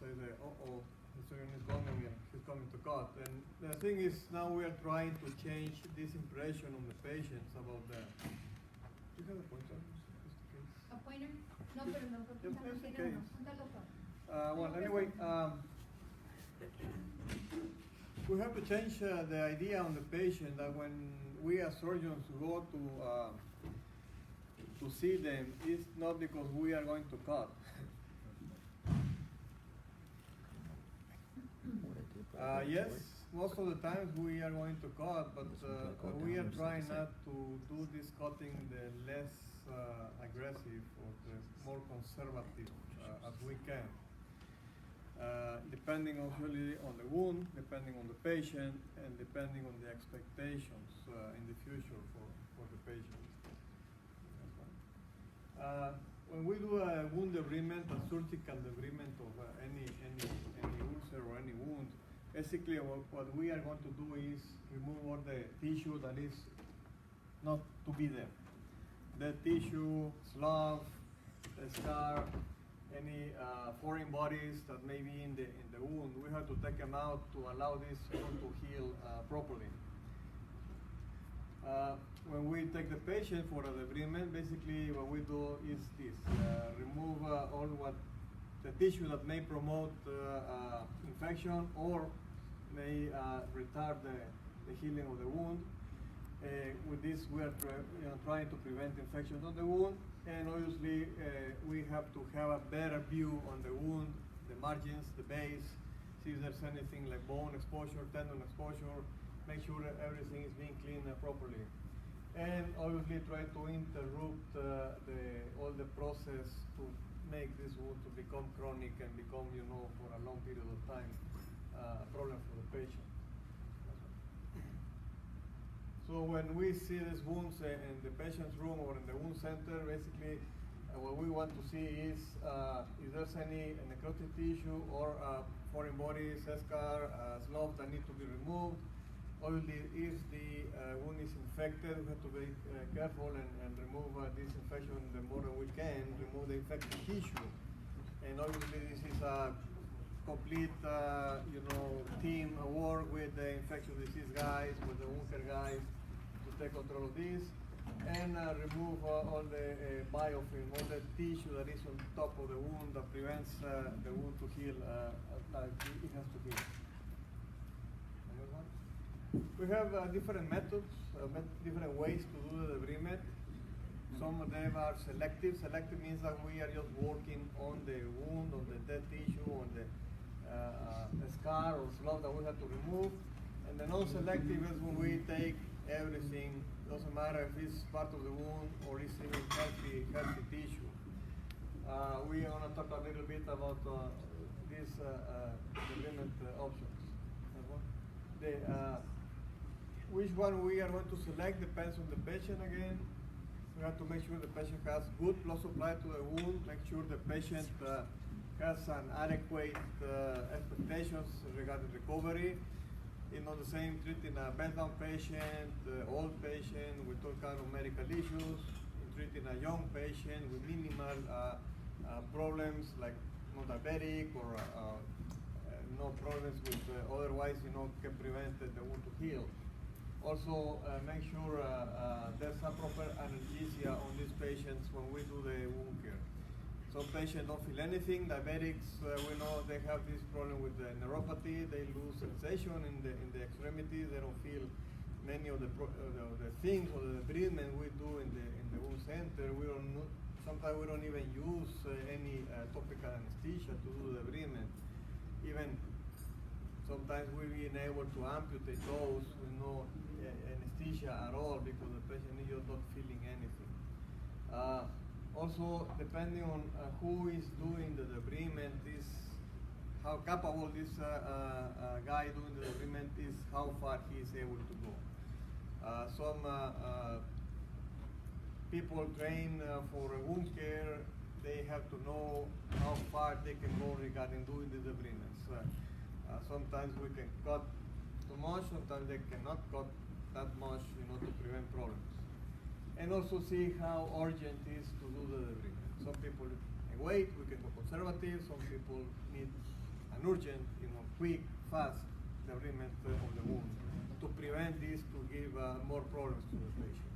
say that, the surgeon is coming and he's coming to cut. And the thing is, now we are trying to change this impression on the patients about the. Do you have a pointer? A pointer? No, pero no, Just in case. Well, No, anyway, we have to change the idea on the patient that when we as surgeons go to see them, it's not because we are going to cut. Yes, most of the times we are going to cut, but we are trying not to do this cutting the less aggressive or the more conservative as we can. Depending usually on the wound, depending on the patient, and depending on the expectations in the future for the patient. When we do a wound debridement, a surgical debridement of any ulcer or any wound, basically what we are going to do is remove all the tissue that is not to be there. The tissue, slough, the scar, any foreign bodies that may be in the wound, we have to take them out to allow this wound to heal properly. When we take the patient for a debridement, basically what we do is this, remove all what the tissue that may promote infection or may retard the healing of the wound. With this, we are trying to prevent infections on the wound, and obviously we have to have a better view on the wound, the margins, the base, see if there's anything like bone exposure, tendon exposure, make sure that everything is being cleaned properly. And obviously try to interrupt all the process to make this wound to become chronic and become, for a long period of time, a problem for the patient. So when we see these wounds in the patient's room or in the wound center, basically what we want to see is if there's any necrotic tissue or foreign bodies, scar, slough that need to be removed. Obviously, if the wound is infected, we have to be careful and remove this infection the more that we can, remove the infected tissue. And obviously, this is a complete, team work with the infectious disease guys, with the wound care guys, to take control of this, and remove all the biofilm, all the tissue that is on top of the wound that prevents the wound to heal like it has to heal. We have different methods, different ways to do the debridement. Some of them are selective. Selective means that we are just working on the wound, on the dead tissue, on the scar or slough that we have to remove. And the non-selective is when we take everything, doesn't matter if it's part of the wound or it's even healthy tissue. We want to talk a little bit about these debridement options. Which one we are going to select depends on the patient again. We have to make sure the patient has good blood supply to the wound, make sure the patient has an adequate expectations regarding recovery. Not the same treating a bedbound patient, old patient with all kind of medical issues, treating a young patient with minimal problems like no diabetic or no problems with otherwise can prevent the wound to heal. Also, make sure there's a proper analgesia on these patients when we do the wound care. Some patients don't feel anything. Diabetics, we know they have this problem with the neuropathy. They lose sensation in the extremities. They don't feel many of the things or the debridement we do in the wound center. Sometimes we don't even use any topical anesthesia to do the debridement. Even sometimes we've been able to amputate those with no anesthesia at all because the patient is just not feeling anything. Also, depending on who is doing the debridement, is how capable this guy doing the debridement is, how far he is able to go. Some people train for wound care, they have to know how far they can go regarding doing the debridements. Sometimes we can cut too much, sometimes they cannot cut that much, to prevent problems. And also see how urgent it is to do the debridement. Some people may wait, we can go conservative. Some people need an urgent, quick, fast debridement of the wound to prevent this to give more problems to the patient.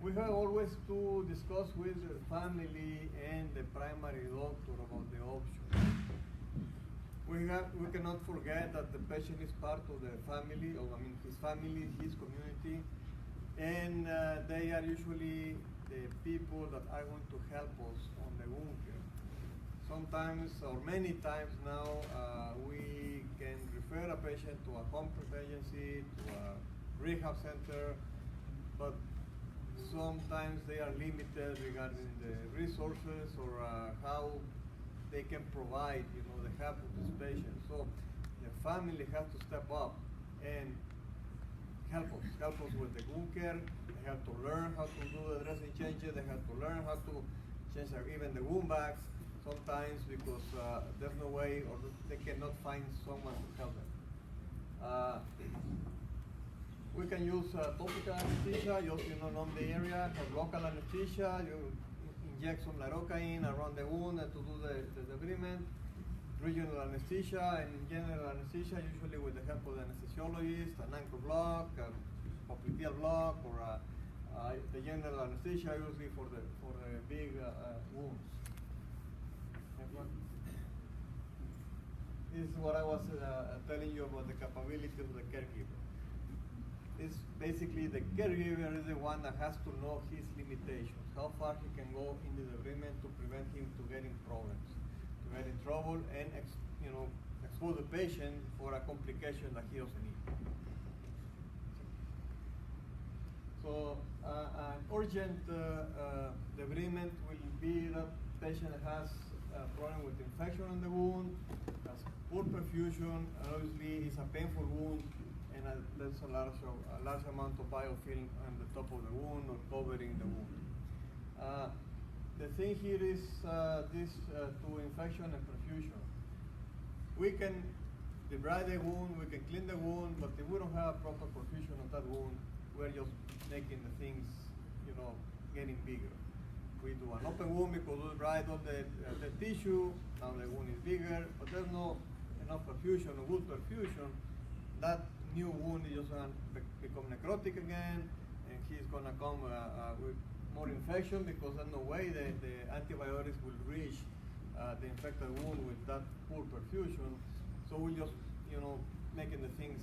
We have always to discuss with the family and the primary doctor about the options. We cannot forget that the patient is part of the family, his family, his community, and they are usually the people that are going to help us on the wound care. Sometimes, or many times now, we can refer a patient to a home care agency, to a rehab center, but sometimes they are limited regarding the resources or how they can provide, the help of this patient. So the family has to step up and help us with the wound care. They have to learn how to do the dressing changes. They have to learn how to change even the wound bags sometimes because there's no way or they cannot find someone to help them. We can use topical anesthesia, just numb the area, have local anesthesia, you inject some lidocaine around the wound to do the debridement. Regional anesthesia and general anesthesia, usually with the help of the anesthesiologist, an anchor block, a popliteal block, or the general anesthesia usually for the big wounds. Next one. This is what I was telling you about the capability of the caregiver. It's basically the caregiver is the one that has to know his limitations, how far he can go in the debridement to prevent him to getting problems, to get in trouble, and expose the patient for a complication that he doesn't need. So an urgent debridement will be that patient has a problem with infection on the wound, has poor perfusion, obviously it's a painful wound, and there's a large amount of biofilm on the top of the wound or covering the wound. The thing here is this to infection and perfusion. We can debride the wound, we can clean the wound, but if we don't have proper perfusion of that wound, we're just making the things, getting bigger. We do an open wound because we debride all the tissue, now the wound is bigger, but there's no enough perfusion or good perfusion. That new wound is just going to become necrotic again, and he's going to come with more infection because there's no way the antibiotics will reach the infected wound with that poor perfusion. So we just, making the things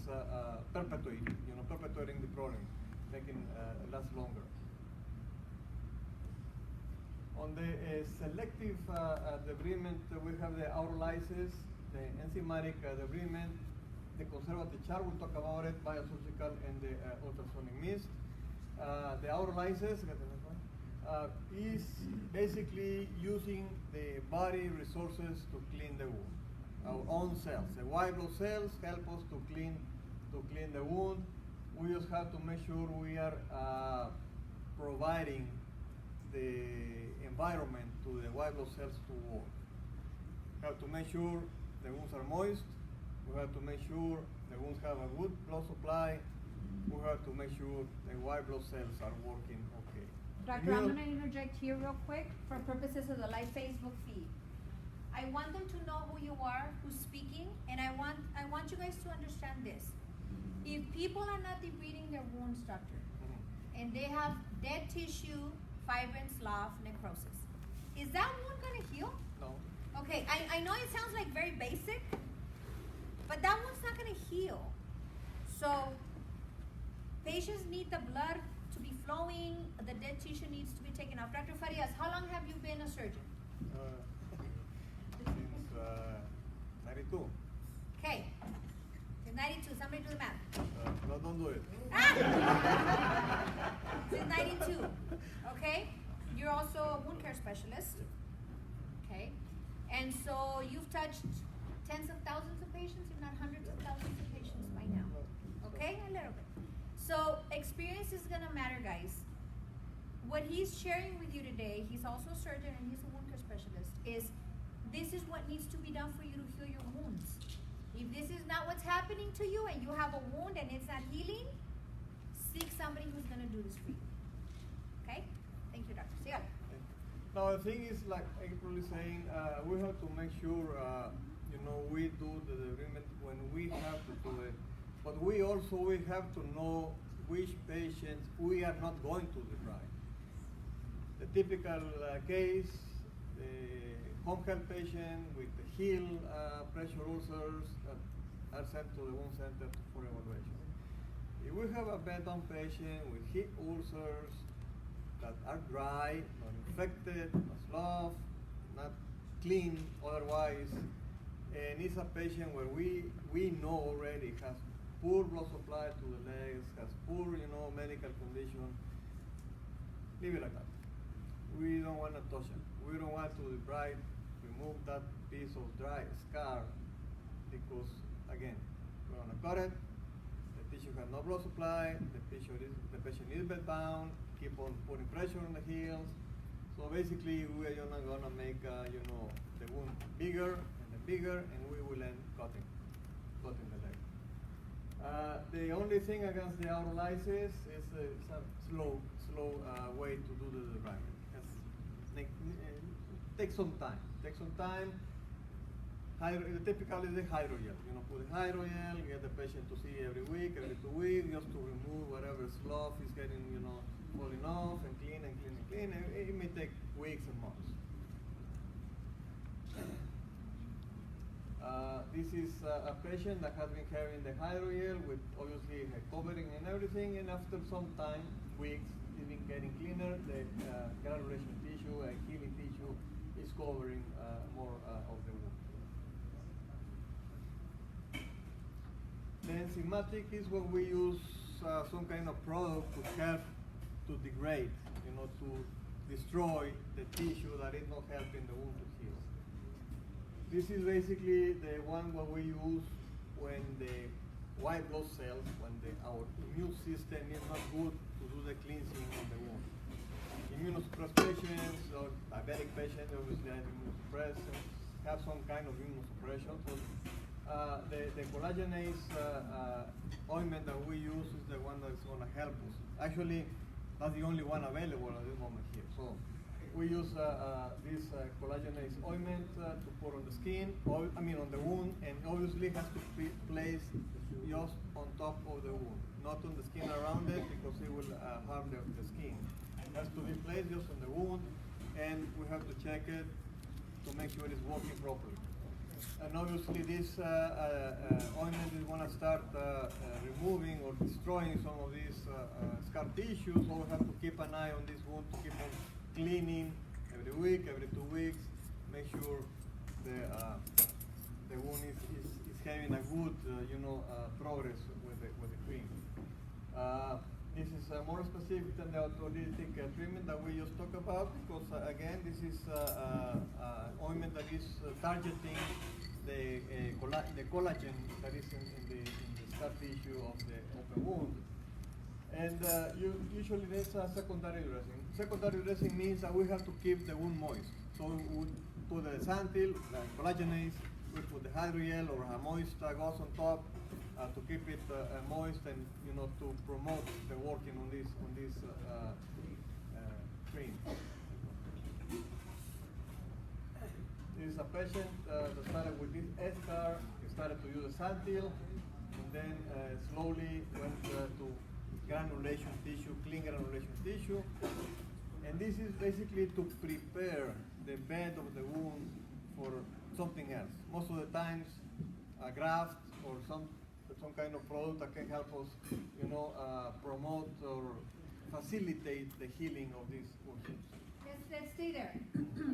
perpetuating the problem, making it last longer. On the selective debridement, we have the autolysis, the enzymatic debridement, the conservative chart, we'll talk about it, biosurgical, and the ultrasonic mist. The autolysis is basically using the body resources to clean the wound. Our own cells, the white blood cells help us to clean the wound. We just have to make sure we are providing the environment to the white blood cells to work. We have to make sure the wounds are moist. We have to make sure the wounds have a good blood supply. We have to make sure the white blood cells are working okay. Doctor, I'm going to interject here real quick for purposes of the live Facebook feed. I want them to know who you are, who's speaking, and I want you guys to understand this. If people are not debriding their wounds, doctor, and they have dead tissue, fibrin, slough, necrosis, is that wound going to heal? No. Okay, I know it sounds like very basic, but that one's not going to heal. So patients need the blood to be flowing, the dead tissue needs to be taken off. Dr. Farias, how long have you been a surgeon? Since 92. Okay, since 92, somebody do the math. No, don't do it. Since 92, okay? You're also a wound care specialist, okay? And so you've touched tens of thousands of patients, if not hundreds of thousands of patients by now, okay? A little bit. So experience is gonna matter, guys. What he's sharing with you today, he's also a surgeon and he's a wound care specialist, is this is what needs to be done for you to heal your wounds. If this is not what's happening to you and you have a wound and it's not healing, seek somebody who's gonna do this for you. Okay? Thank you, doctor. See ya. Now the thing is, like April is saying, we have to make sure, we do the debridement when we have to do it. But we have to know which patients we are not going to debride. The typical case, the home health patient with the heel pressure ulcers that are sent to the wound center for evaluation. If we have a bed-bound patient with hip ulcers that are dry, not infected, not slough, not clean otherwise, and it's a patient where we know already has poor blood supply to the legs, has poor, medical condition, leave it like that. We don't want to touch it. We don't want to debride, remove that piece of dry scar, because again, we're gonna cut it. The tissue has no blood supply. The patient is bedbound. Keep on putting pressure on the heels. So basically, we are not gonna make the wound bigger and bigger, and we will end cutting the leg. The only thing against the autolysis is a slow way to do the debridement. Take some time. Typically the hydrogel. Put the hydrogel, get the patient to see every week, every 2 weeks, just to remove whatever slough is getting, falling off, and clean. It may take weeks and months. This is a patient that has been carrying the hydrogel with obviously a covering and everything, and after some time, weeks, it's been getting cleaner. The granulation tissue and healing tissue is covering more of the wound. The enzymatic is when we use some kind of product to help to degrade, to destroy the tissue that is not helping the wound to heal. This is basically the one what we use when the white blood cells, when our immune system is not good to do the cleansing of the wound. Immunosuppressed patients or diabetic patients, obviously immunosuppressed, have some kind of immunosuppression. So the collagenase ointment that we use is the one that's going to help us. Actually, that's the only one available at this moment here. So we use this collagenase ointment to put on the skin, on the wound, and obviously has to be placed just on top of the wound, not on the skin around it, because it will harm the skin. It has to be placed just on the wound, and we have to check it to make sure it's working properly. And obviously this ointment is going to start removing or destroying some of these scar tissue, so we have to keep an eye on this wound, to keep on cleaning every week, every 2 weeks, make sure the wound is having a good progress with the cream. This is more specific than the autolytic treatment that we just talked about, because again, this is ointment that is targeting the collagen that is in the scar tissue of the open wound. And usually there's a secondary dressing. Secondary dressing means that we have to keep the wound moist. So we put the xanthil, the collagenase, we put the hydrogel or a moist gauze on top to keep it moist, and to promote the working on this cream. This is a patient that started with this scar. He started to use the xanthil, and then slowly went to granulation tissue, clean granulation tissue. And this is basically to prepare the bed of the wound for something else. Most of the times, a graft or some kind of product that can help us, promote or facilitate the healing of these wounds. Let's stay there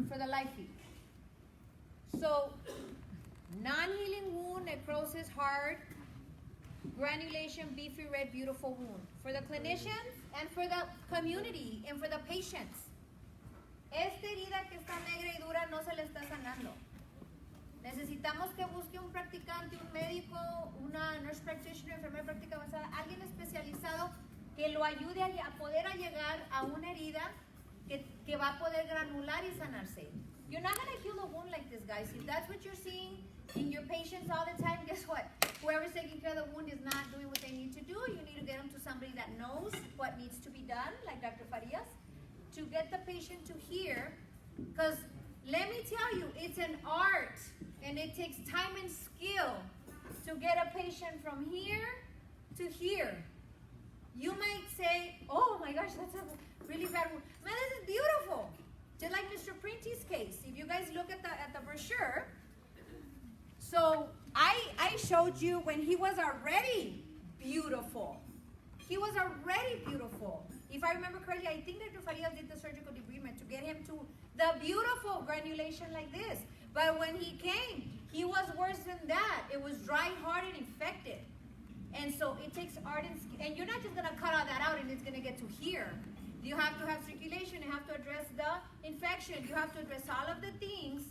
for the life feed. So, non-healing wound, necrosis, hard, granulation, beefy red, beautiful wound. For the clinicians and for the community and for the patients. Esta herida que está negra y dura no se le está sanando. Necesitamos que busque un practicante, un médico, una nurse practitioner, enfermera práctica avanzada, alguien especializado que lo ayude a poder llegar a una herida que va a poder granular y sanarse. You're not going to heal a wound like this, guys. If that's what you're seeing in your patients all the time, guess what? Whoever's taking care of the wound is not doing what they need to do. You need to get them to somebody that knows what needs to be done, like Dr. Farias, to get the patient to hear Because let me tell you, it's an art, and it takes time and skill to get a patient from here to here. You might say, oh my gosh, that's a really bad wound. Man, this is beautiful. Just like Mr. Printy's case. If you guys look at the brochure, so I showed you when he was already beautiful. He was already beautiful. If I remember correctly, I think Dr. Farias did the surgical debridement to get him to the beautiful granulation like this. But when he came, he was worse than that. It was dry, hard, and infected. And so it takes art and skill. And you're not just going to cut all that out and it's going to get to here. You have to have circulation. You have to address the infection. You have to address all of the things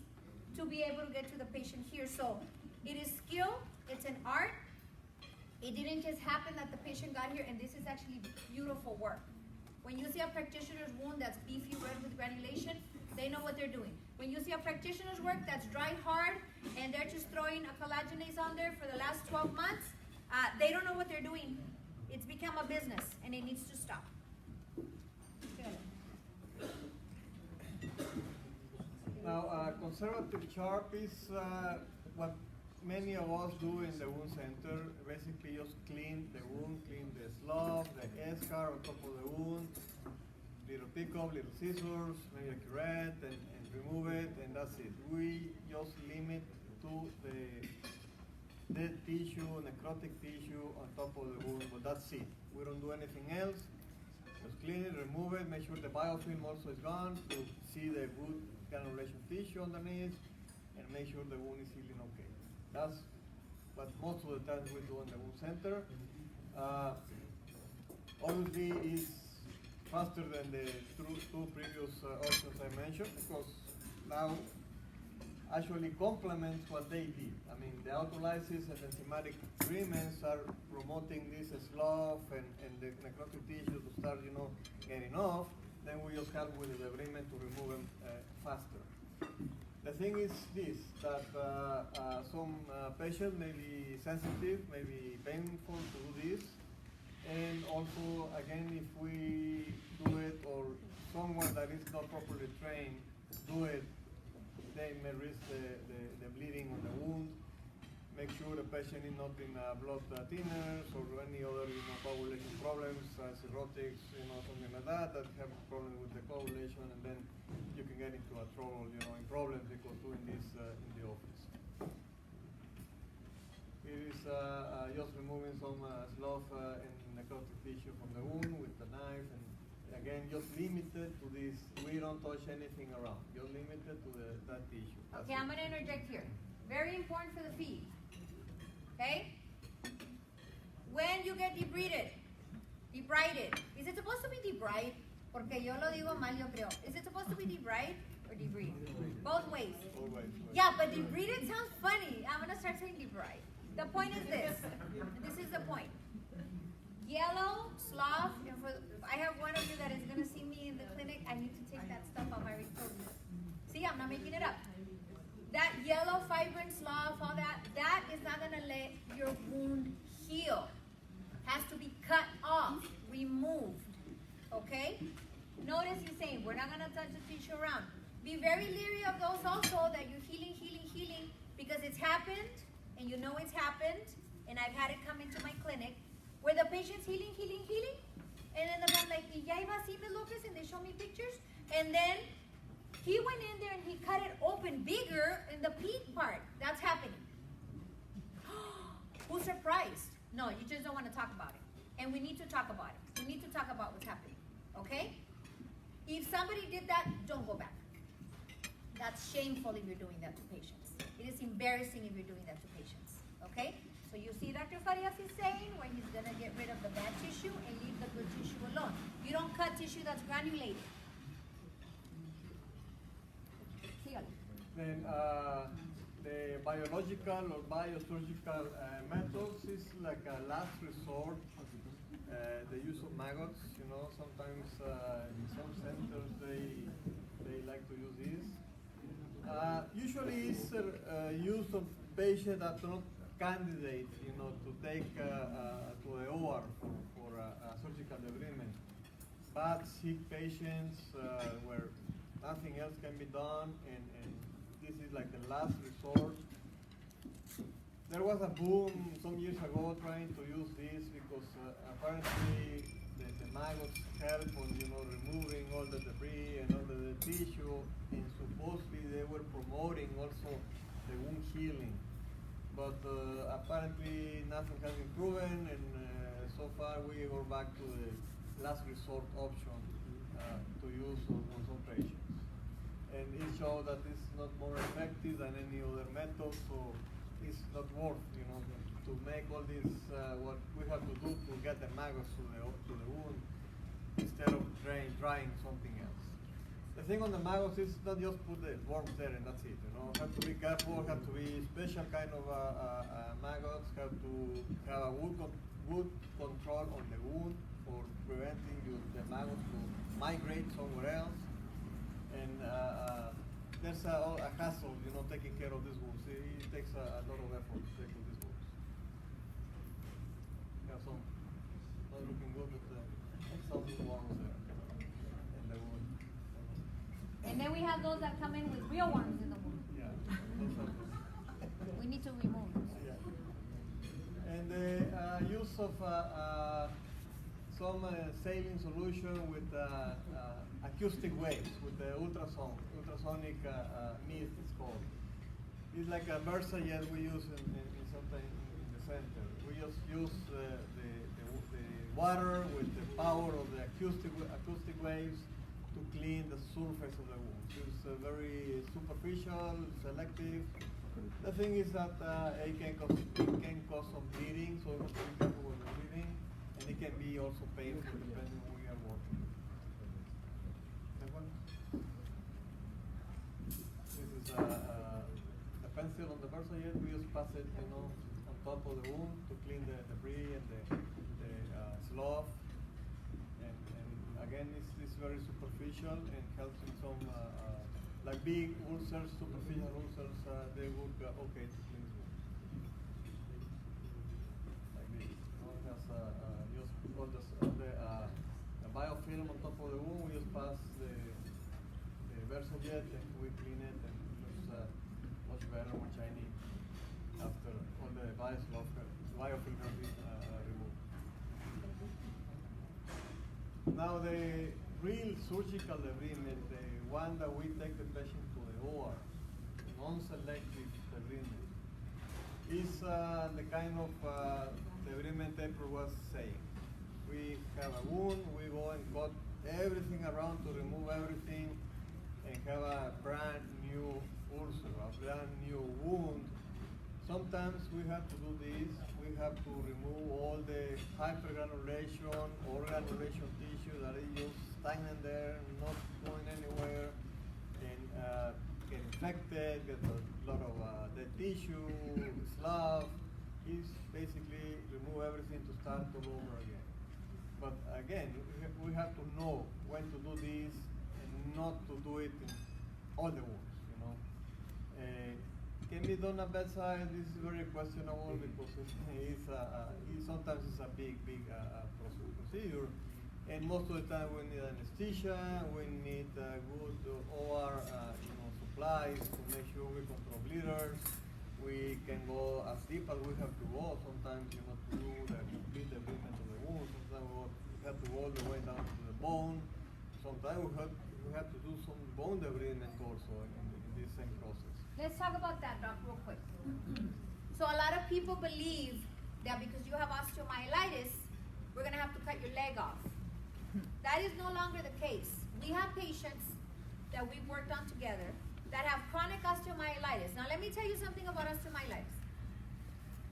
to be able to get to the patient here. So it is skill. It's an art. It didn't just happen that the patient got here, and this is actually beautiful work. When you see a practitioner's wound that's beefy red with granulation, they know what they're doing. When you see a practitioner's work that's dry hard, and they're just throwing a collagenase on there for the last 12 months, they don't know what they're doing. It's become a business, and it needs to stop. Now, conservative sharp is what many of us do in the wound center. Basically, just clean the wound, clean the slough, the eschar on top of the wound, little pickup, little scissors, maybe a curette, and remove it, and that's it. We just limit to the dead tissue, necrotic tissue on top of the wound, but that's it. We don't do anything else. Just clean it, remove it, make sure the biofilm also is gone to see the good granulation tissue underneath, and make sure the wound is healing okay. That's what most of the time we do in the wound center. Obviously, it's faster than the two previous options I mentioned, because now actually complements what they did. I mean, the autolysis and enzymatic treatments are promoting this slough and the necrotic tissue to start, getting off. Then we just help with the debridement to remove them faster. The thing is this, that some patients may be sensitive, may be painful to do this. And also, again, if we do it, or someone that is not properly trained do it, they may risk the bleeding on the wound. Make sure the patient is not in blood thinners or any other coagulation problems, cirrhotics, something like that have problems with the coagulation, and then you can get into a trouble, in problems because doing this in the office. Here is just removing some slough and necrotic tissue from the wound with the knife, and again, just limited to this. We don't touch anything around. Just limited to that tissue. Okay, I'm going to interject here. Very important for the feed. Okay? When you get debrided, is it supposed to be debride? Porque yo lo digo mal, yo creo. Is it supposed to be debride or debride? Both ways. Both ways. Yeah, but debrided sounds funny. I'm going to start saying debride. The point is this. This is the point. Yellow, slough, and I have one of you that is going to see me in the clinic. I need to take that stuff off. I already told you. See, I'm not making it up. That yellow fibrant slough, all that is not going to let your wound heal. Has to be cut off, removed. Okay? Notice he's saying, we're not going to touch the tissue around. Be very leery of those also that you're healing, because it's happened, and you know it's happened, and I've had it come into my clinic, where the patient's healing, and then I'm like, y ya iba así, Ms. Lopez, and they show me pictures, and then he went in there and he cut it open bigger in the peak part. That's happening. Who's surprised? No, you just don't want to talk about it. And we need to talk about it. We need to talk about what's happening. Okay? If somebody did that, don't go back. That's shameful if you're doing that to patients. It is embarrassing if you're doing that to patients. Okay? So you see Dr. Farias is saying where he's going to get rid of the bad tissue and leave the good tissue alone. You don't cut tissue that's granulated. Then the biological or biosurgical methods is like a last resort. The use of maggots, sometimes in some centers they like to use this. Usually it's used of patients that are not candidates, to take to the OR for surgical debridement. Bad sick patients where nothing else can be done, and this is like the last resort. There was a boom some years ago trying to use this because apparently the maggots help on removing all the debris and all the tissue, and supposedly they were promoting also the wound healing. But apparently nothing has been proven, and so far we are back to the last resort option to use on some patients. And it showed that it's not more effective than any other method, so it's not worth, to make all this, what we have to do to get the maggots to the wound instead of trying something else. The thing on the maggots is not just put the worms there and that's it, Have to be careful, have to be special kind of maggots, have to have a good control on the wound for preventing the maggots to migrate somewhere else. And there's a hassle, taking care of these wounds. It takes a lot of effort to take care of these wounds. Yeah, so not looking good, but some worms there in the wound. And then we have those that come in with real worms in the wound. Yeah, those are good. We need to remove them. Yeah. And the use of some saline solution with acoustic waves, with the ultrasonic mist, it's called. It's like a Versa jet we use sometimes in the center. We just use the water with the power of the acoustic waves to clean the surface of the wound. It's very superficial, selective. The thing is that it can cause some bleeding, so we have to be careful with the bleeding, and it can be also painful depending on who we are working. That one? This is a pencil on the Versa jet. We just pass it, on top of the wound to clean the debris and the slough. And again, it's very superficial and helps in some like big ulcers, superficial ulcers. They would okay to clean the wound. Like this. It has just all the biofilm on top of the wound. We just pass the Versa jet and we clean it, and it looks much better, more shiny after all the biofilm has been removed. Now the real surgical debridement, the one that we take the patient to the OR, non-selective debridement, is the kind of debridement April was saying. We have a wound, we go and cut everything around to remove everything and have a brand new ulcer, a brand new wound. Sometimes we have to do this. We have to remove all the hypergranulation or granulation tissue that is just stagnant there, not going anywhere, and get infected, get a lot of dead tissue, slough. Is basically remove everything to start all over again. But again, we have to know when to do this and not to do it in all the wounds, Can be done at bedside. This is very questionable because sometimes it's a big procedure, and most of the time we need anesthesia. We need good OR supplies to make sure we control bleeders. We can go as deep as we have to go. Sometimes to do the complete debridement of the wound. Sometimes we have to go all the way down to the bone. Sometimes we have to do some bone debridement also in this same process. Let's talk about that, Doc, real quick. So a lot of people believe that because you have osteomyelitis, we're going to have to cut your leg off. That is no longer the case. We have patients that we've worked on together that have chronic osteomyelitis. Now let me tell you something about osteomyelitis.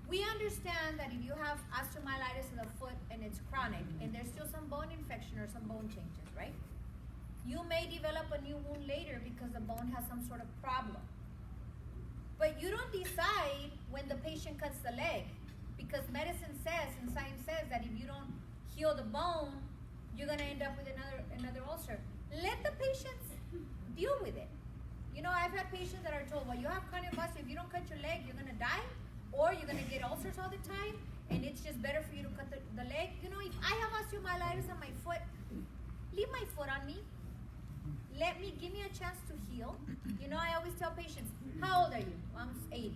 We understand that if you have osteomyelitis in the foot and it's chronic and there's still some bone infection or some bone changes, right? You may develop a new wound later because the bone has some sort of problem. But you don't decide when the patient cuts the leg, because medicine says and science says that if you don't heal the bone, you're going to end up with another ulcer. Let the patients deal with it. I've had patients that are told, well, you have chronic osteoarthritis, if you don't cut your leg, you're going to die, or you're going to get ulcers all the time, and it's just better for you to cut the leg. If I have osteomyelitis on my foot, leave my foot on me. Give me a chance to heal. You know, I always tell patients, how old are you? I'm 80.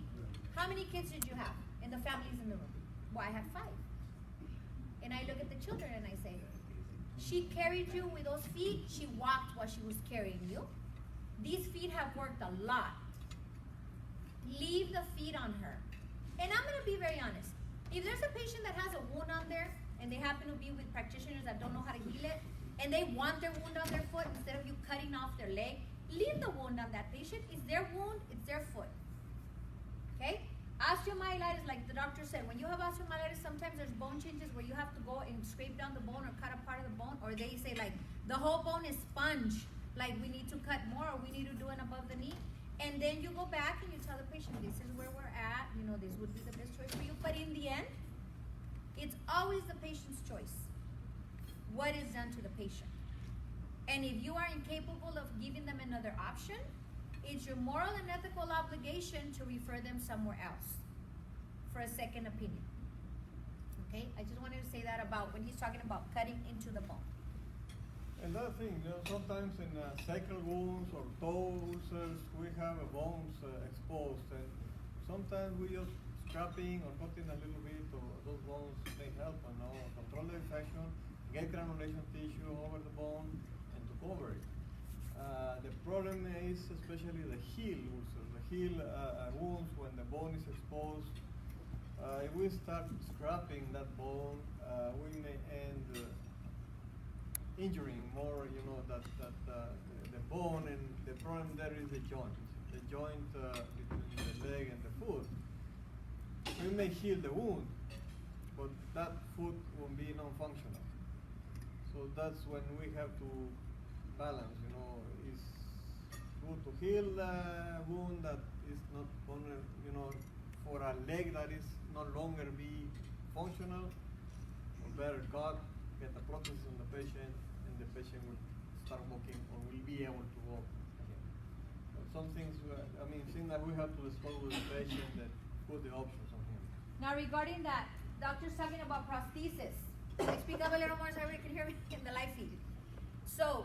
How many kids did you have? And the families in the room. Well, I had 5. And I look at the children and I say, she carried you with those feet. She walked while she was carrying you. These feet have worked a lot. Leave the feet on her. And I'm going to be very honest. If there's a patient that has a wound on there, and they happen to be with practitioners that don't know how to heal it, and they want their wound on their foot instead of you cutting off their leg, leave the wound on that patient. It's their wound, it's their foot. Okay? Osteomyelitis, like the doctor said, when you have osteomyelitis, sometimes there's bone changes where you have to go and scrape down the bone or cut a part of the bone, or they say like, the whole bone is sponge, like we need to cut more or we need to do an above the knee. And then you go back and you tell the patient, this is where we're at, you know, this would be the best choice for you. But in the end, it's always the patient's choice. What is done to the patient? And if you are incapable of giving them another option, it's your moral and ethical obligation to refer them somewhere else for a second opinion. Okay? I just wanted to say that about when he's talking about cutting into the bone. Another thing, you know, sometimes in sacral wounds or toe ulcers, we have bones exposed, and sometimes we just scraping or cutting a little bit, or those bones may help, you know, control the infection, get granulation tissue over the bone, and to cover it. The problem is especially the heel ulcers, the heel wounds when the bone is exposed. If we start scraping that bone, we may end injuring more, you know, the bone, and the problem there is the joint between the leg and the foot. We may heal the wound, but that foot won't be non-functional. So that's when we have to balance, you know, is good to heal a wound that is not only, you know, for a leg that is no longer be functional, or better cut, get the prosthesis on the patient, and the patient will start walking or will be able to walk again. But some things, things that we have to discuss with the patient that put the options on him. Now regarding that, doctor's talking about prosthesis. I speak up a little more so everybody can hear me in the live feed. So,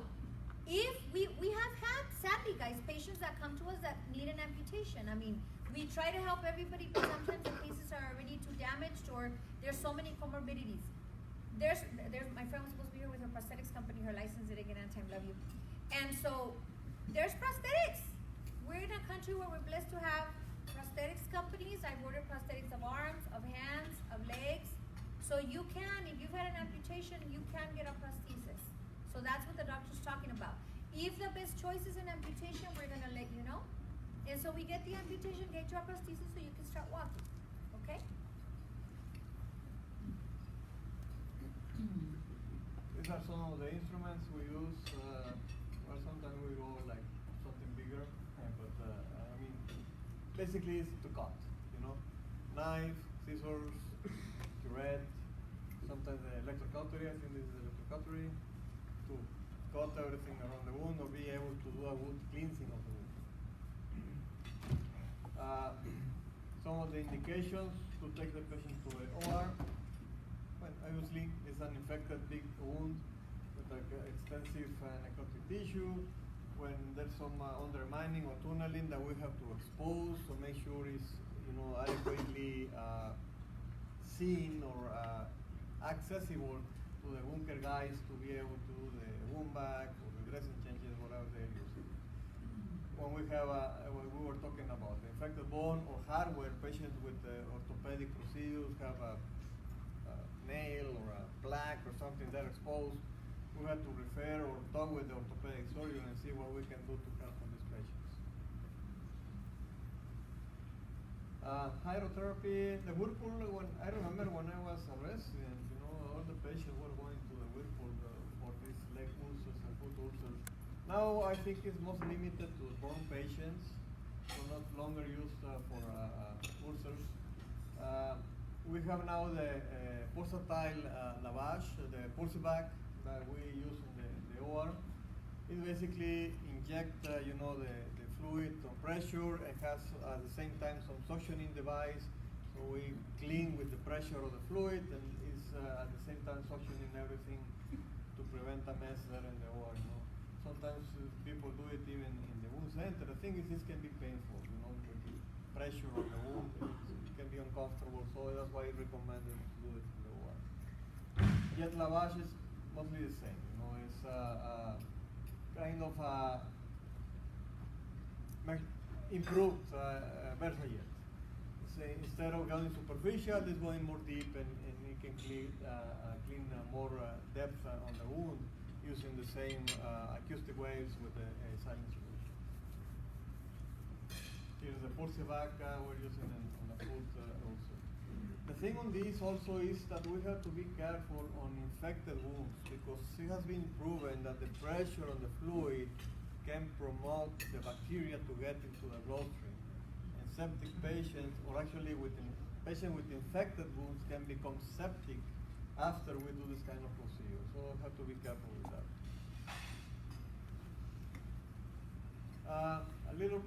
if we have had, sadly guys, patients that come to us that need an amputation. I mean, we try to help everybody, but sometimes the cases are already too damaged or there's so many comorbidities. There's my friend was supposed to be here with her prosthetics company, her license didn't get on time, love you. And so, there's prosthetics. We're in a country where we're blessed to have prosthetics companies. I've ordered prosthetics of arms, of hands, of legs. So you can, if you've had an amputation, you can get a prosthesis. So that's what the doctor's talking about. If the best choice is an amputation, we're gonna let you know. And so we get the amputation, get your prosthesis so you can start walking, okay? These are some of the instruments we use. Well, sometimes we go like something bigger, but basically it's to cut, you know, knife, scissors, curette, sometimes the electrocautery. I think this is the electrocautery to cut everything around the wound or be able to do a wound cleansing of the wound. Some of the indications to take the patient to the OR. Well, obviously, it's an infected big wound with extensive necrotic tissue. When there's some undermining or tunneling that we have to expose to make sure it's, you know, adequately seen or accessible to the wound care guys to be able to do the wound back or the dressing changes, whatever they're using. When we have when we were talking about the infected bone or hardware, patients with orthopedic procedures have a nail or a plaque or something that exposed, we have to refer or talk with the orthopedic surgeon and see what we can do to help on these patients. Hydrotherapy, the whirlpool, I remember when I was a resident, you know, all the patients were going to the whirlpool for these leg ulcers and foot ulcers. Now I think it's most limited to burn patients, so not longer used for ulcers. We have now the pulsatile lavage, the pulsevac that we use in the OR. It basically inject, you know, the fluid on pressure and has at the same time some suctioning device. So we clean with the pressure of the fluid and is at the same time suctioning everything to prevent a mess there in the OR. You know. sometimes people do it even in the wound center. The thing is, this can be painful, you know, with the pressure on the wound, it can be uncomfortable, so that's why I recommend them to do it in the OR. Yet lavage is mostly the same, you know, it's kind of improved version yet. Instead of going superficial, it's going more deep, and it can clean more depth on the wound using the same acoustic waves with a silent solution. Here's the Pulsevac we're using on the foot also. The thing on this also is that we have to be careful on infected wounds, because it has been proven that the pressure on the fluid can promote the bacteria to get into the bloodstream. Septic patients, or actually patients with infected wounds, can become septic after we do this kind of procedure. So we have to be careful with that. A little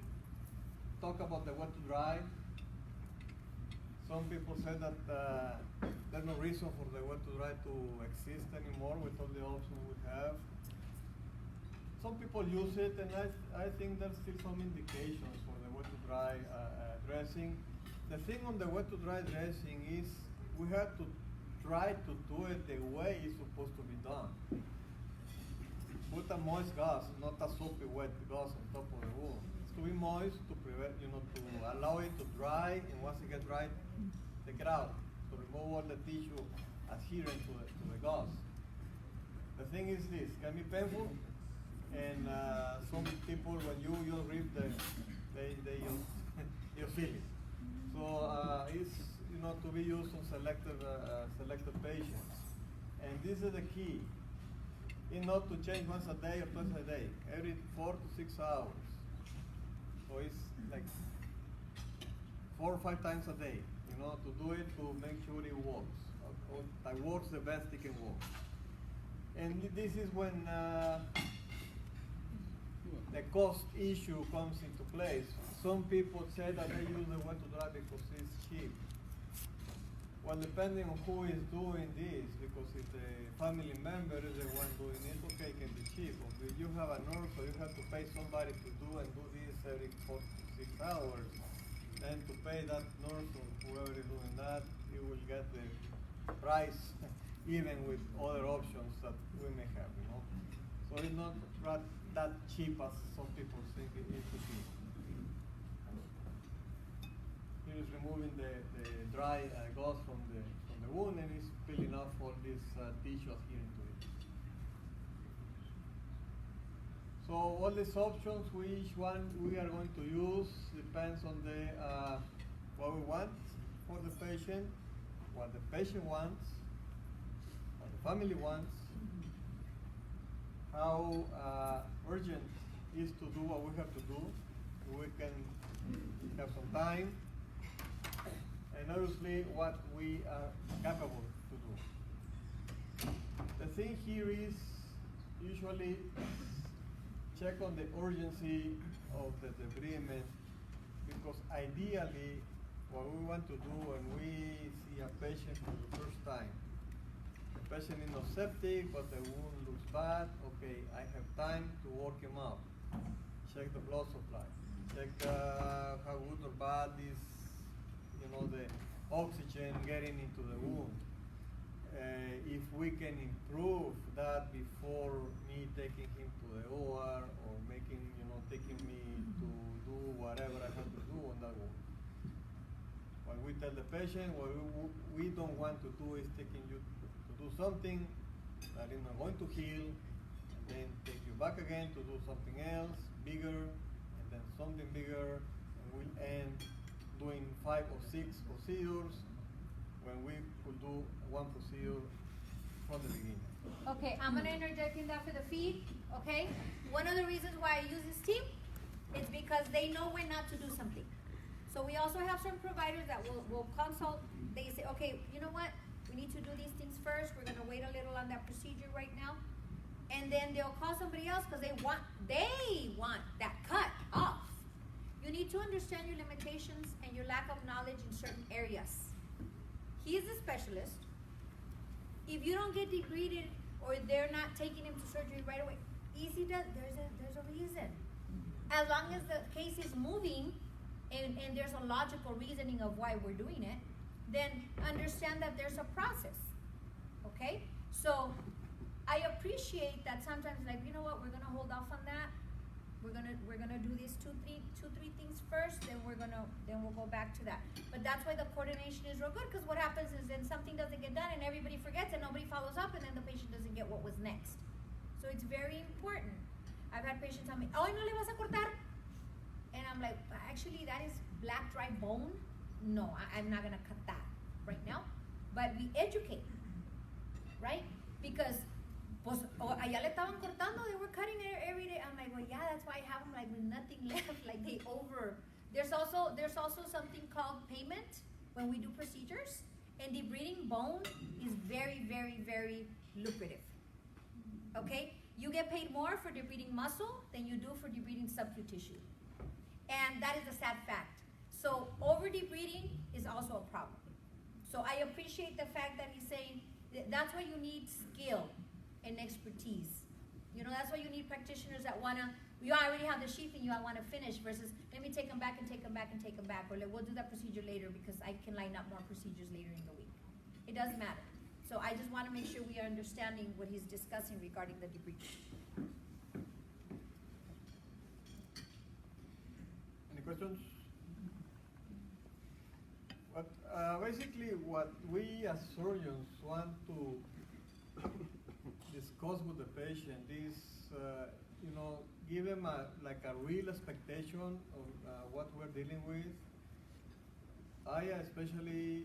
talk about the wet to dry. Some people say that there's no reason for the wet to dry to exist anymore with all the options we have. Some people use it, and I think there's still some indications for the wet to dry dressing. The thing on the wet to dry dressing is we have to try to do it the way it's supposed to be done. Put a moist gauze, not a soapy wet gauze on top of the wound. It's to be moist to prevent, you know, to allow it to dry, and once it gets dry, take it out to remove all the tissue adherent to the gauze. The thing is this, can be painful, and some people, when you rip you feel it. So it's, you know, to be used on selected patients. And this is the key. It's not to change once a day or twice a day, every 4 to 6 hours. So it's like 4 or 5 times a day, you know, to do it, to make sure it works. That works the best it can work. And this is when the cost issue comes into place. Some people say that they use the wet to dry because it's cheap. Well, depending on who is doing this, because if the family member is the one doing it, okay, it can be cheap. But if you have a nurse, or you have to pay somebody to do this every 4 to 6 hours, then to pay that nurse or whoever is doing that, you will get the price even with other options that we may have, you know. So it's not that cheap as some people think it could be. Here is removing the dry gauze from the wound, and it's peeling off all this tissue adhering to it. So all these options, which one we are going to use depends on the what we want for the patient, what the patient wants, what the family wants, how urgent is to do what we have to do. We can have some time, and obviously what we are capable to do. The thing here is usually check on the urgency of the debridement, because ideally what we want to do when we see a patient for the first time, the patient is not septic, but the wound looks bad, okay, I have time to work him out. Check the blood supply. Check how good or bad is, you know, the oxygen getting into the wound. If we can improve that before me taking him to the OR, or taking me to do whatever I have to do on that wound. When we tell the patient what we don't want to do is taking you to do something that is not going to heal, and then take you back again to do something else, bigger, and then something bigger, and we'll end doing 5 or 6 procedures when we could do one procedure from the beginning. Okay, I'm gonna interject in that for the feed, okay? One of the reasons why I use this team is because they know when not to do something. So we also have some providers that will consult. They say, okay, you know what? We need to do these things first. We're gonna wait a little on that procedure right now. And then they'll call somebody else because they want that cut off. You need to understand your limitations and your lack of knowledge in certain areas. He is a specialist. If you don't get debrided or they're not taking him to surgery right away, easy to, there's a reason. As long as the case is moving and there's a logical reasoning of why we're doing it, then understand that there's a process. Okay? So I appreciate that sometimes, like, you know what, we're gonna hold off on that. We're gonna do these two, three things first, then we'll go back to that. But that's why the coordination is real good, because what happens is then something doesn't get done and everybody forgets and nobody follows up, and then the patient doesn't get what was next. So it's very important. I've had patients tell me, oh, no le vas a cortar? And I'm like, actually that is black dry bone. No, I'm not gonna cut that right now. But we educate, right? Because pues, allá le estaban cortando, they were cutting it every day. I'm like, well, yeah, that's why I have them like with nothing left, like they over. There's also something called payment when we do procedures, and debriding bone is very, very, very lucrative. Okay, you get paid more for debriding muscle than you do for debriding subcu tissue, and that is a sad fact. So over debriding is also a problem. So I appreciate the fact that he's saying that's why you need skill and expertise. You know, that's why you need practitioners that wanna, you already have the sheath and you wanna finish, versus let me take them back and take them back and take them back, or like, we'll do that procedure later because I can line up more procedures later in the week. It doesn't matter. So I just wanna make sure we are understanding what he's discussing regarding the debridement. Any questions? Basically, what we as surgeons want to discuss with the patient is, you know, give them like a real expectation of what we're dealing with. I especially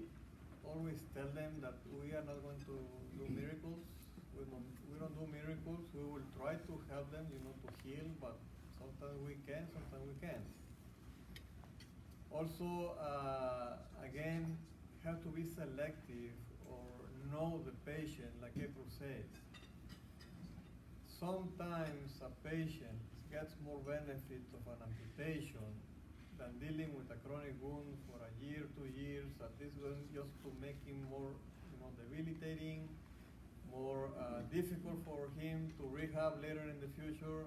always tell them that we are not going to do miracles. We don't do miracles. We will try to help them, you know, to heal, but sometimes we can, sometimes we can't. Also, again, have to be selective or know the patient, like April said. Sometimes a patient gets more benefit of an amputation than dealing with a chronic wound for a year, 2 years, at least just to make him more, you know, debilitating, more difficult for him to rehab later in the future.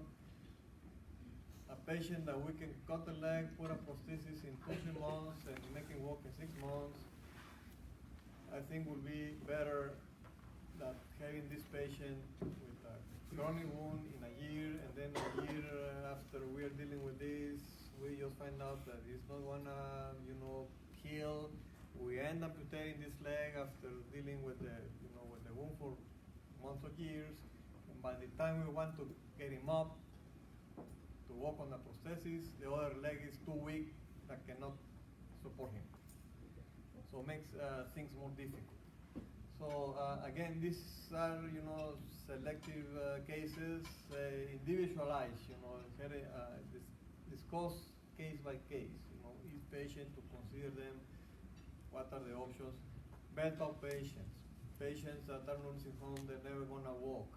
A patient that we can cut the leg, put a prosthesis in 2-3 months, and make him walk in 6 months, I think would be better than having this patient with a chronic wound in a year, and then a year after we are dealing with this, we just find out that it's not gonna, you know, heal. We end up amputating this leg after dealing with the, you know, with the wound for months or years, and by the time we want to get him up to walk on the prosthesis, the other leg is too weak that cannot support him. So it makes things more difficult. So again, these are, you know, selective cases, individualized, you know, discuss case by case, you know, each patient to consider them, what are the options. Bed bound patients, patients that are nursing home, they're never gonna walk.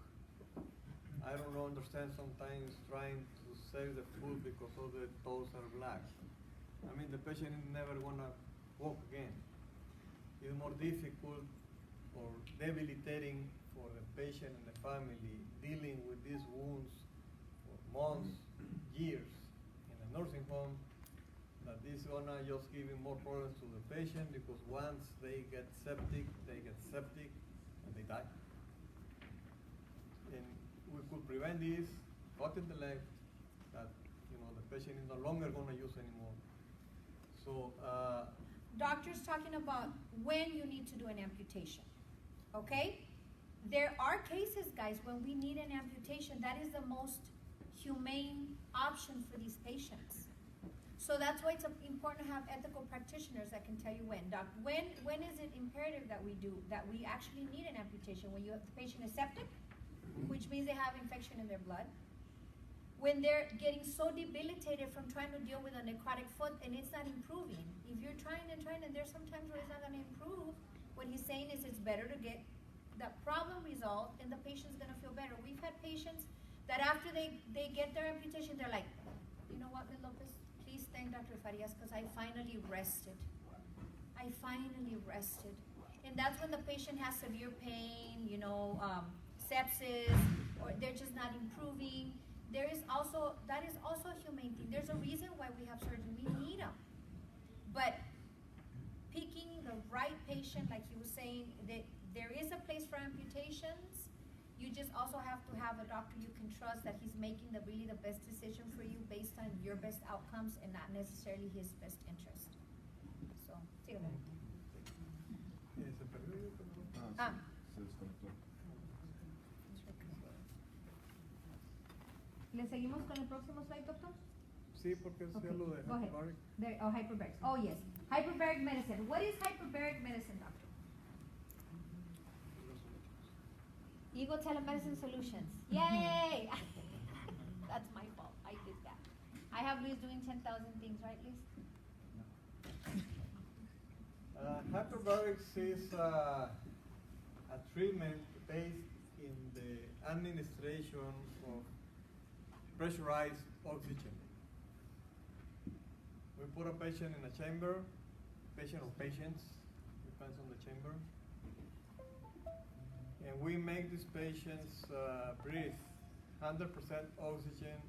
I don't understand sometimes trying to save the foot because all the toes are black. I mean, the patient is never gonna walk again. It's more difficult or debilitating for the patient and the family dealing with these wounds for months, years in a nursing home, that this is gonna just giving more problems to the patient, because once they get septic and they die. And we could prevent this, cutting the leg that, you know, the patient is no longer gonna use anymore. So Doctor's talking about when you need to do an amputation, okay? There are cases, guys, when we need an amputation. That is the most humane option for these patients. So that's why it's important to have ethical practitioners that can tell you when. Doc, when is it imperative that we actually need an amputation? When the patient is septic, which means they have infection in their blood. When they're getting so debilitated from trying to deal with a necrotic foot and it's not improving. If you're trying and there's some times where it's not gonna improve, what he's saying is it's better to get that problem resolved and the patient's gonna feel better. We've had patients that after they get their amputation, they're like, you know what, Ms. Lopez, please thank Dr. Farias, because I finally rested. And that's when the patient has severe pain, you know, sepsis, or they're just not improving. That is also a humane thing. There's a reason why we have surgeons. We need them. But picking the right patient, like he was saying, that there is a place for amputations. You just also have to have a doctor you can trust that he's making really the best decision for you based on your best outcomes and not necessarily his best interest. So, sí, Se perdió. Se desconectó. ¿Le seguimos con el próximo slide, doctor? Sí, porque es lo de Go ahead. Hyperbaric. Hyperbaric. Oh, yes. Hyperbaric medicine. What is hyperbaric medicine, doctor? Ego Telemedicine Solutions. Yay! That's my fault. I did that. I have Luis doing 10,000 things, right, Luis? Hyperbarics is a treatment based in the administration of pressurized oxygen. We put a patient in a chamber, patient or patients, depends on the chamber. And we make these patients breathe 100% oxygen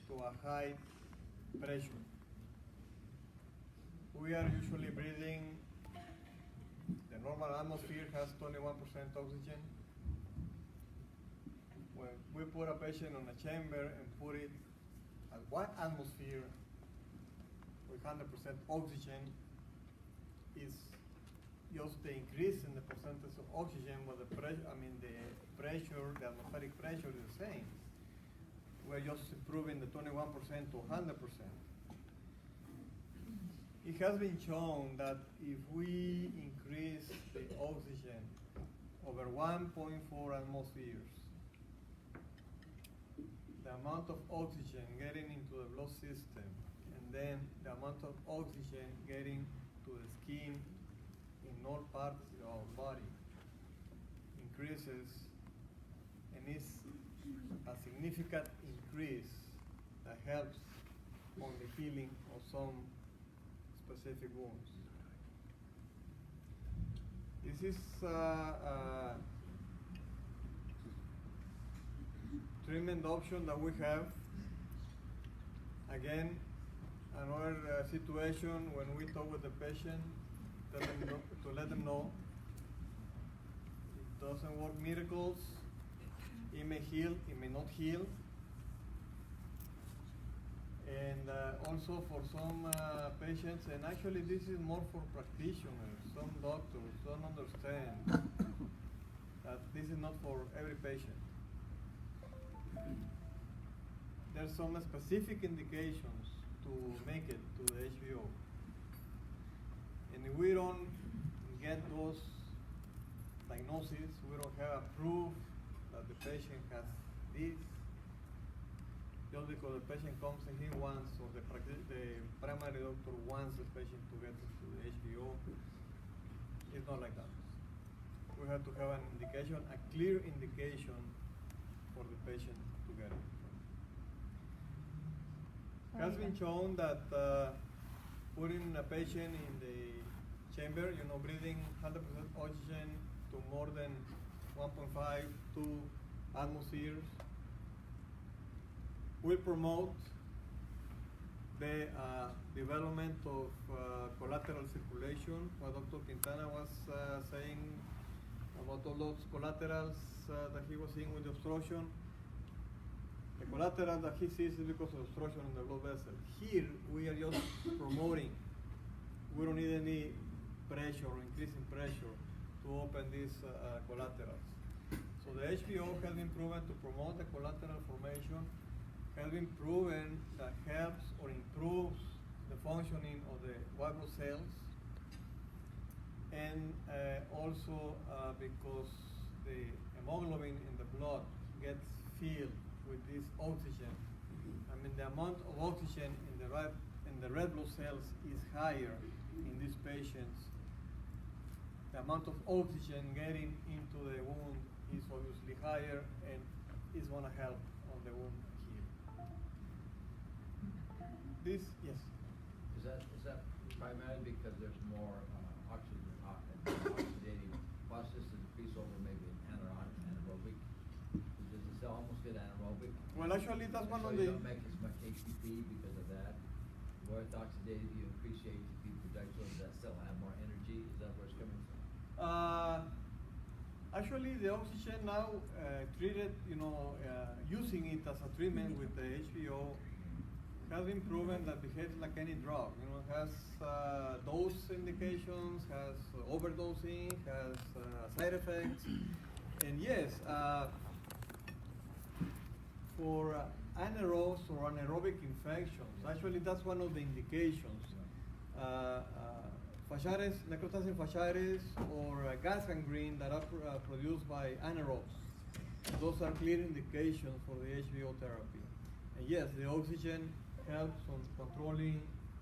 to a high pressure. We are usually breathing, the normal atmosphere has 21% oxygen. When we put a patient on a chamber and put it at 1 atmosphere with 100% oxygen, is just the increase in the percentage of oxygen, but the pressure, the atmospheric pressure is the same. We're just improving the 21% to 100%. It has been shown that if we increase the oxygen over 1.4 atmospheres, the amount of oxygen getting into the blood system, and then the amount of oxygen getting to the skin in all parts of our body increases, and is a significant increase that helps on the healing of some specific wounds. This is treatment option that we have. Again, another situation when we talk with the patient, to let them know it doesn't work miracles. It may heal, it may not heal. And also for some patients, and actually this is more for practitioners, some doctors don't understand that this is not for every patient. There's some specific indications to make it to the HBO. And if we don't get those diagnoses, we don't have a proof that the patient has this, just because the patient comes and he wants, or the primary doctor wants the patient to get to the HBO, it's not like that. We have to have an indication, a clear indication for the patient to get it. It has been shown that putting a patient in the chamber, breathing 100% oxygen to more than 1.5, 2 atmospheres, will promote the development of collateral circulation. What Dr. Quintana was saying about all those collaterals that he was seeing with the obstruction. The collateral that he sees is because of obstruction in the blood vessel. Here, we are just promoting. We don't need any pressure or increasing pressure to open these collaterals. So the HBO has been proven to promote the collateral formation, has been proven that helps or improves the functioning of the white blood cells, and also because the hemoglobin in the blood gets filled with this oxygen. The amount of oxygen in the red blood cells is higher in these patients. The amount of oxygen getting into the wound is obviously higher, and is going to help on the wound heal. This, yes. Is that primarily because there's more oxygenating process that increase over maybe anaerobic Well, actually, that's one So of you the. don't make as much ATP because of that? Where it's oxidated, you increase your ATP production, does that still have more energy? Is that where it's coming from? Actually, the oxygen now treated, using it as a treatment with the HBO has been proven that behaves like any drug. Has dose indications, has overdosing, has side effects, and yes, for anaerobes or anaerobic infections, actually that's one of the indications. Fasciates, necrotizing fasciates, or gas gangrene that are produced by anaerobes. Those are clear indications for the HBO therapy. And yes, the oxygen helps on controlling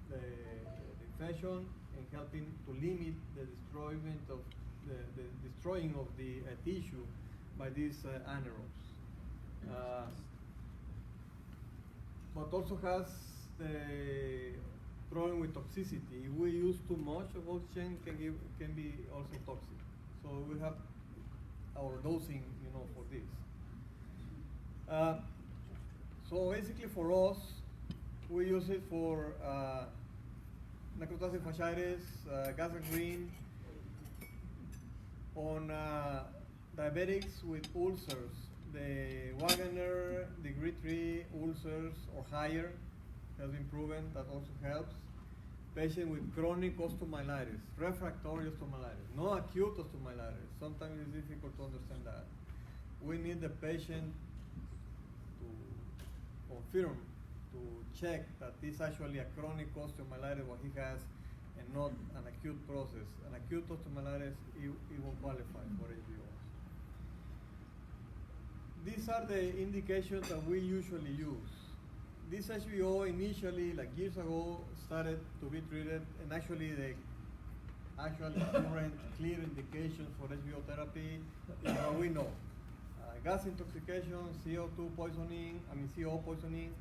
the infection and helping to limit the destroying of the tissue by these anaerobes. But also has the problem with toxicity. If we use too much of oxygen, can be also toxic. So we have our dosing, for this. So basically, for us, we use it for necrotizing fasciitis, gas gangrene, on diabetics with ulcers. The Wagner degree 3 ulcers or higher has been proven that also helps. Patient with chronic osteomyelitis, refractory osteomyelitis, no acute osteomyelitis. Sometimes it's difficult to understand that. We need the patient to confirm, to check that it's actually a chronic osteomyelitis what he has and not an acute process. An acute osteomyelitis, it won't qualify for HBO. These are the indications that we usually use. This HBO initially, like years ago, started to be treated, and actually the actual current clear indication for HBO therapy is what we know. Gas intoxication, CO2 poisoning, CO poisoning,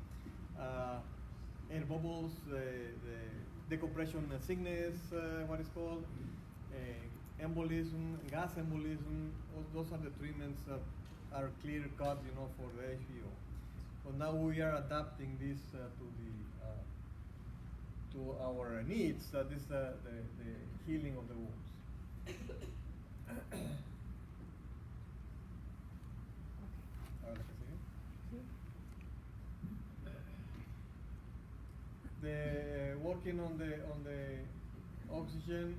air bubbles, the decompression sickness, what is called, embolism, gas embolism. Those are the treatments that are clear cut, for the HBO. But now we are adapting this to our needs. That is the healing of the wounds. The working on the oxygen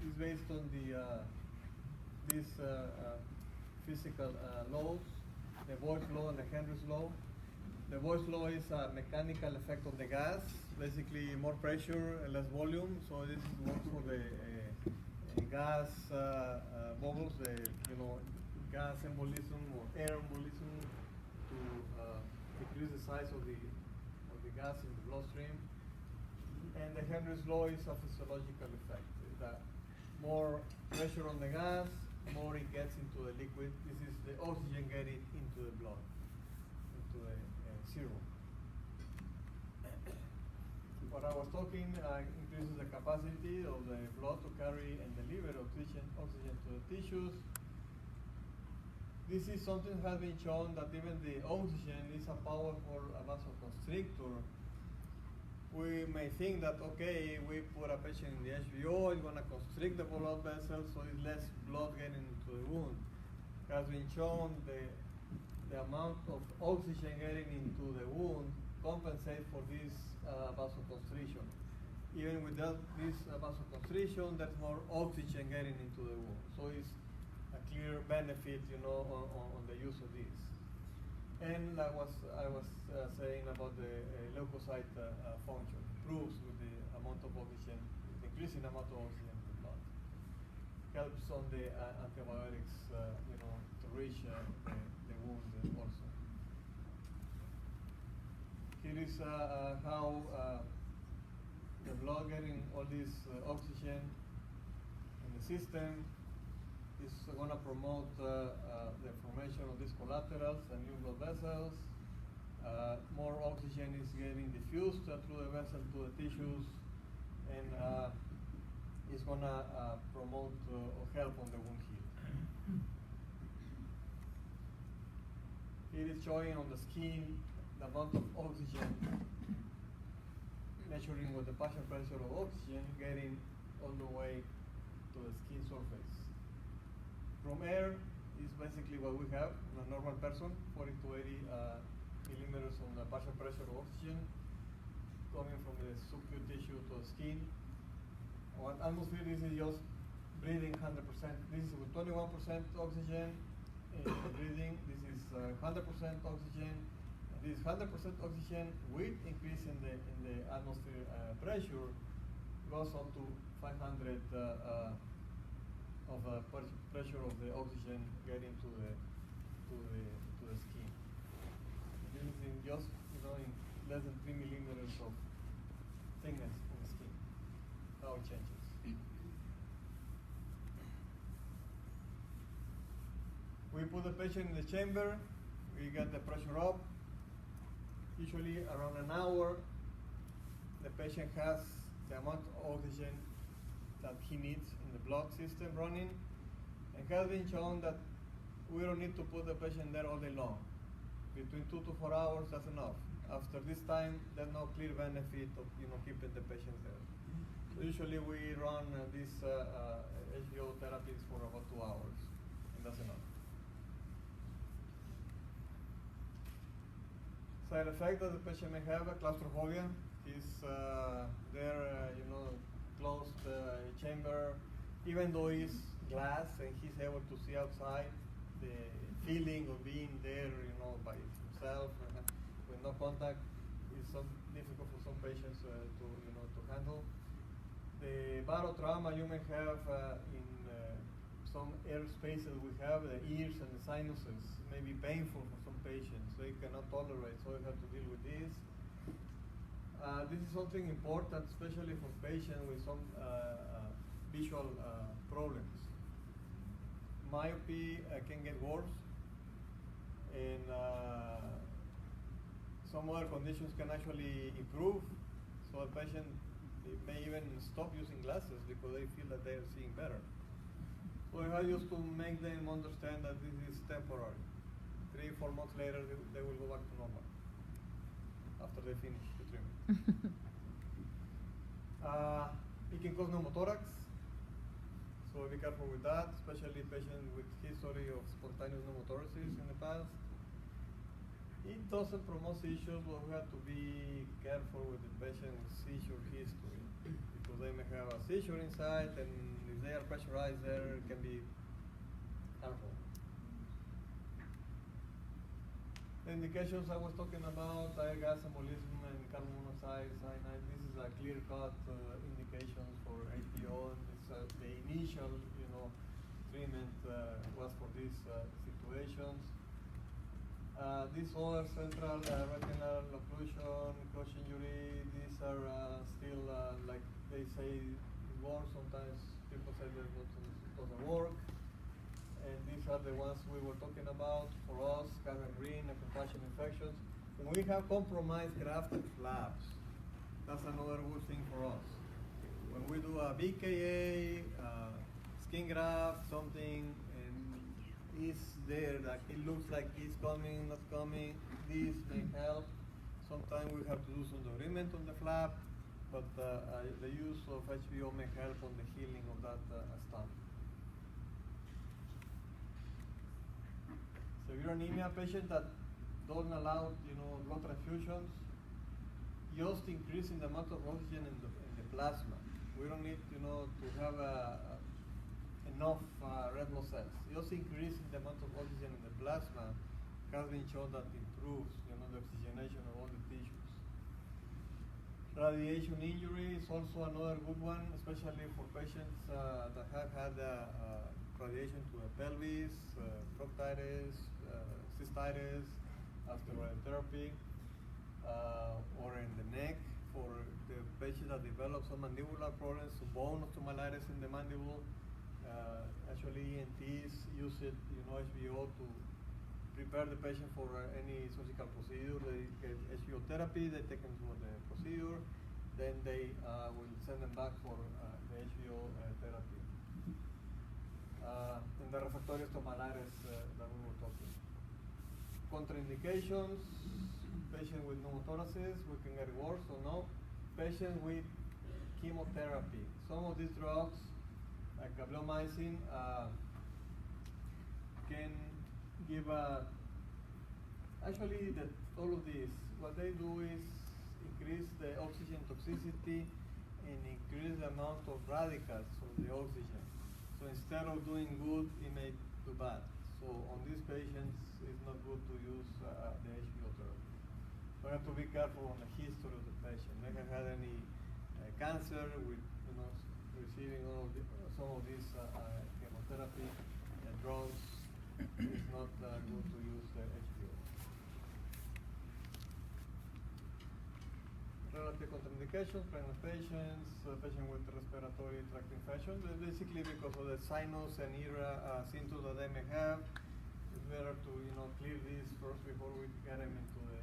is based on these physical laws, the Boyle's law and the Henry's law. The Boyle's law is a mechanical effect of the gas, basically more pressure and less volume. So this works for the gas bubbles, the gas embolism or air embolism to decrease the size of the gas in the bloodstream. And the Henry's law is a physiological effect. That more pressure on the gas, more it gets into the liquid. This is the oxygen getting into the blood, into the serum. What I was talking increases the capacity of the blood to carry and deliver oxygen to the tissues. This is something that has been shown that even the oxygen is a powerful vasoconstrictor. We may think that, okay, we put a patient in the HBO, it's going to constrict the blood vessels, so it's less blood getting into the wound. It has been shown the amount of oxygen getting into the wound compensates for this vasoconstriction. Even without this vasoconstriction, there's more oxygen getting into the wound. So it's a clear benefit, on the use of this. And I was saying about the leukocyte function, improves with the amount of oxygen, increasing amount of oxygen in the blood. Helps on the antibiotics, to reach the wound also. Here is how the blood getting all this oxygen in the system is going to promote the formation of these collaterals and new blood vessels. More oxygen is getting diffused through the vessel to the tissues, and it's going to promote or help on the wound healing. It is showing on the skin the amount of oxygen, measuring with the partial pressure of oxygen getting all the way to the skin surface. From air is basically what we have in a normal person, 40 to 80 millimeters on the partial pressure of oxygen coming from the subcutaneous tissue to the skin. On atmosphere, this is just breathing 100%. This is with 21% oxygen in breathing. This is 100% oxygen. And this 100% oxygen with increase in the atmosphere pressure goes up to 500 of pressure of the oxygen getting to the skin. This is in just in less than 3 millimeters of thickness in the skin. How it changes. We put the patient in the chamber. We get the pressure up. Usually around an hour, the patient has the amount of oxygen that he needs in the blood system running. And has been shown that we don't need to put the patient there all day long. Between 2 to 4 hours, that's enough. After this time, there's no clear benefit of keeping the patient there. So usually we run these HBO therapies for about 2 hours, and that's enough. Side effect that the patient may have, claustrophobia. He's there, closed chamber. Even though it's glass and he's able to see outside, the feeling of being there, by himself with no contact is so difficult for some patients to handle. The barotrauma you may have in some air spaces we have, the ears and the sinuses may be painful for some patients. They cannot tolerate, so you have to deal with this. This is something important, especially for patients with some visual problems. Myopia can get worse, and some other conditions can actually improve. So a patient may even stop using glasses because they feel that they are seeing better. So I used to make them understand that this is temporary. 3-4 months later, they will go back to normal after they finish the treatment. It can cause pneumothorax, so be careful with that, especially patients with history of spontaneous pneumothoraces in the past. It doesn't promote seizures, but we have to be careful with the patient's seizure history because they may have a seizure inside, and if they are pressurized there, it can be harmful. The indications I was talking about, tire gas embolism and carbon monoxide, cyanide, this is a clear-cut indication for HBO. It's the initial, treatment was for these situations. These other central retinal occlusion, crush injury, these are still, like they say, work. Sometimes people say that it doesn't work. And these are the ones we were talking about for us, gangrene and compassion infections. When we have compromised grafted flaps, that's another good thing for us. When we do a BKA, skin graft, something, and it's there, like it looks like it's coming, not coming, this may help. Sometimes we have to do some debridement on the flap, but the use of HBO may help on the healing of that stump. Severe anemia patient that don't allow, blood transfusions, just increasing the amount of oxygen in the plasma. We don't need, to have enough red blood cells. Just increasing the amount of oxygen in the plasma has been shown that improves, the oxygenation of all the tissues. Radiation injury is also another good one, especially for patients that have had radiation to the pelvis, proctitis, cystitis after radiotherapy, or in the neck for the patients that develop some mandibular problems, bone osteomyelitis in the mandible. Actually, ENTs use it, HBO to prepare the patient for any surgical procedure. They get HBO therapy, they take them through the procedure, then they will send them back for the HBO therapy. And the refractory osteomyelitis that we were talking. contraindications, patient with pneumothoraces, we can get worse or no. Patient with chemotherapy. Some of these drugs, like bleomycin, can give actually all of these, what they do is increase the oxygen toxicity and increase the amount of radicals of the oxygen. So instead of doing good, it may do bad. So on these patients, it's not good to use the HBO therapy. So you have to be careful on the history of the patient. They have had any cancer with, receiving some of these chemotherapy drugs. It's not good to use the HBO. Relative contraindications, pregnant patients, patient with respiratory tract infection, basically because of the sinus and ear symptoms that they may have. It's better to clear these first before we get them into the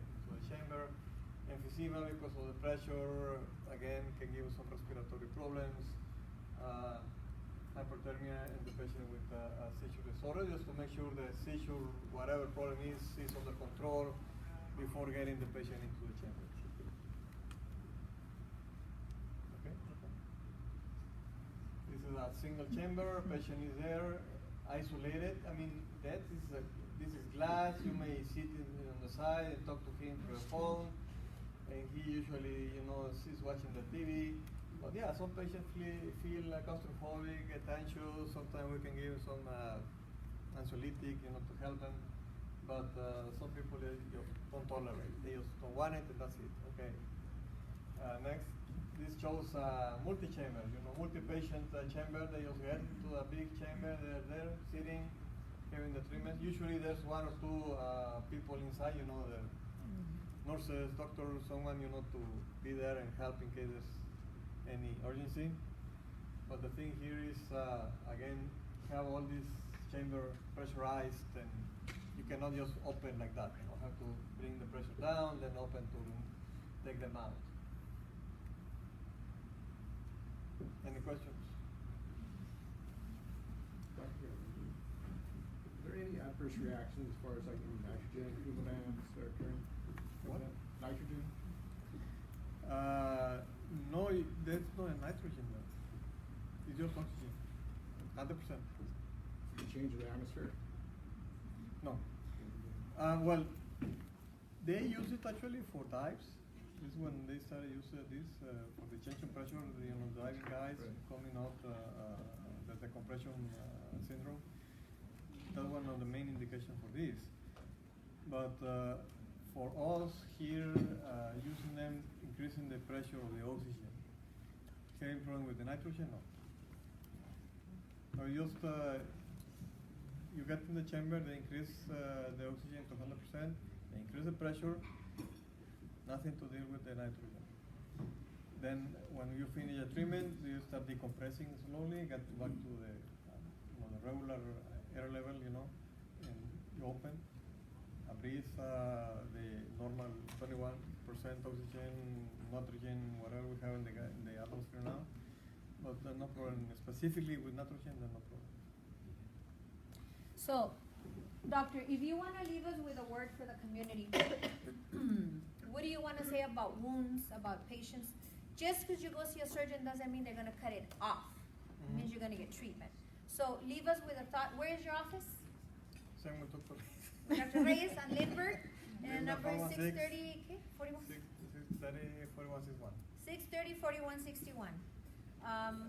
chamber. Emphysema because of the pressure, again, can give some respiratory problems. Hyperthermia in the patient with seizure disorder, just to make sure the seizure, whatever problem is under control before getting the patient into the chamber. Okay. This is a single chamber. Patient is there, isolated. I mean, this is glass. You may sit on the side and talk to him through a phone, and he usually, is watching the TV. But yeah, some patients feel claustrophobic, get anxious. Sometimes we can give some anxiolytic, to help them. But some people they don't tolerate. They just don't want it, and that's it. Okay. Next, this shows multi-chamber. Multi-patient chamber. They just get to a big chamber. They're there sitting, having the treatment. Usually, there's one or two people inside. The nurses, doctors, someone to be there and help in case there's any urgency. But the thing here is, again, have all this chamber pressurized, and you cannot just open like that. You have to bring the pressure down, then open to take them out. Any questions? Doctor, are there any adverse reactions as far as like nitrogen, hemodynamics that are occurring? What? Nitrogen? No, there's no nitrogen there. It's just oxygen. 100%. You change the atmosphere? No. Well, they use it actually for dives. This is when they started using this for the change in pressure. Diving guys coming out the decompression syndrome. That's one of the main indications for this. But for us here, using them, increasing the pressure of the oxygen. Same problem with the nitrogen, no. So just you get in the chamber, they increase the oxygen to 100%, they increase the pressure, nothing to deal with the nitrogen. Then when you finish the treatment, you start decompressing slowly, get back to the the regular air level, and you open. Breathe the normal 21% oxygen, nitrogen, whatever we have in the atmosphere now. But no problem. Specifically with nitrogen, there's no problem. So, doctor, if you want to leave us with a word for the community, what do you want to say about wounds, about patients? Just because you go see a surgeon doesn't mean they're going to cut it off. It means you're going to get treatment. So, leave us with a thought. Where is your office? Same with Dr. Dr. Reyes on Lindbergh, and number 630, 630, 41? 630, 4161. 630-4161.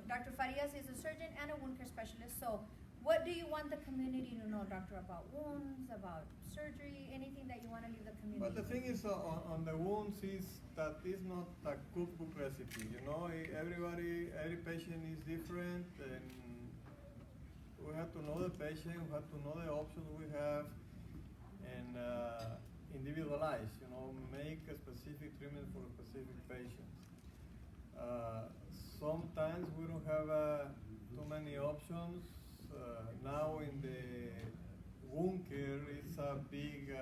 Dr. Farias is a surgeon and a wound care specialist. So what do you want the community to know, doctor, about wounds, about surgery, anything that you want to leave the community? Well, the thing is on the wounds is that it's not a cookbook recipe. Every patient is different, and we have to know the patient, we have to know the options we have, and individualize, make a specific treatment for a specific patient. Sometimes we don't have too many options. Now in the wound care, it's a big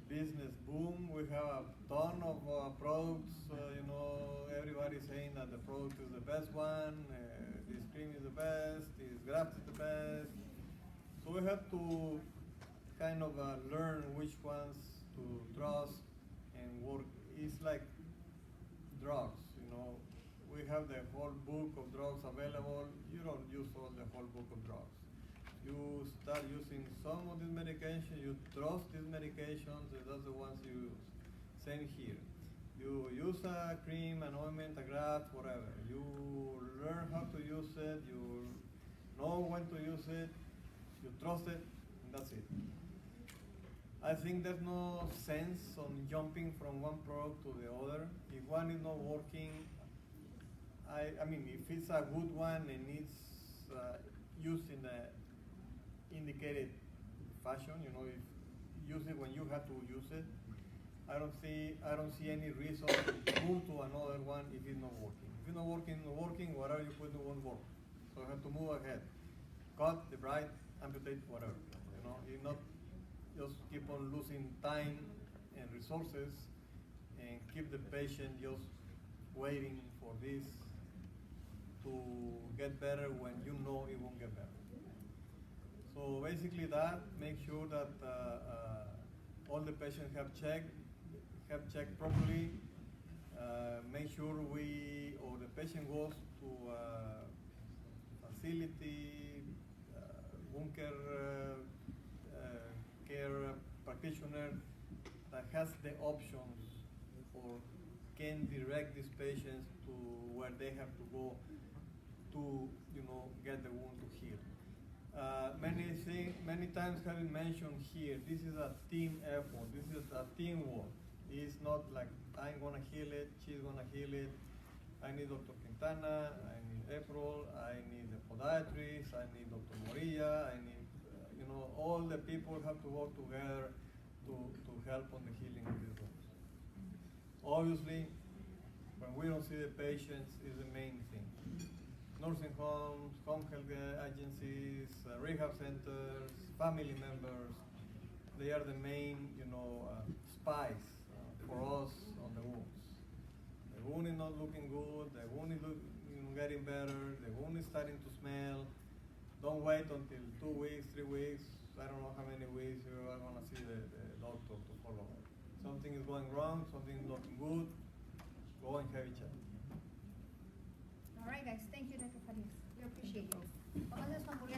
business boom. We have a ton of products. Everybody's saying that the product is the best one. This cream is the best. This graft is the best. So we have to kind of learn which ones to trust and work. It's like drugs, you know. We have the whole book of drugs available. You don't use all the whole book of drugs. You start using some of these medications, you trust these medications, and that's the ones you use. Same here. You use a cream, an ointment, a graft, whatever. You learn how to use it, you know when to use it, you trust it, and that's it. I think there's no sense on jumping from one product to the other. If one is not working, I mean, if it's a good one and it's used in the indicated fashion, you know, if use it when you have to use it, I don't see any reason to move to another one if it's not working. If it's not working, whatever you put won't work. So I have to move ahead. Cut, debride, amputate, whatever. You know, if not, just keep on losing time and resources and keep the patient just waiting for this to get better when you know it won't get better. So basically that, make sure that all the patients have checked properly, make sure the patient goes to a facility, wound care practitioner that has the options or can direct these patients to where they have to go to, you know, get the wound to heal. Many times have been mentioned here, this is a team effort, this is a teamwork. It's not like I'm gonna heal it, she's gonna heal it. I need Dr. Quintana, I need April, I need the podiatrist, I need Dr. Morilla, I need, you know, all the people have to work together to help on the healing of these wounds. Obviously, when we don't see the patients is the main thing. Nursing homes, home health agencies, rehab centers, family members, they are the main, you know, spies for us on the wounds. The wound is not looking good, the wound is getting better, the wound is starting to smell. Don't wait until 2 weeks, 3 weeks, I don't know how many weeks you are gonna see the doctor to follow up. Something is going wrong, something is looking good, go and have a check. All right, guys, thank you, Dr. Farias. We appreciate you. Vamos a su hamburguesa.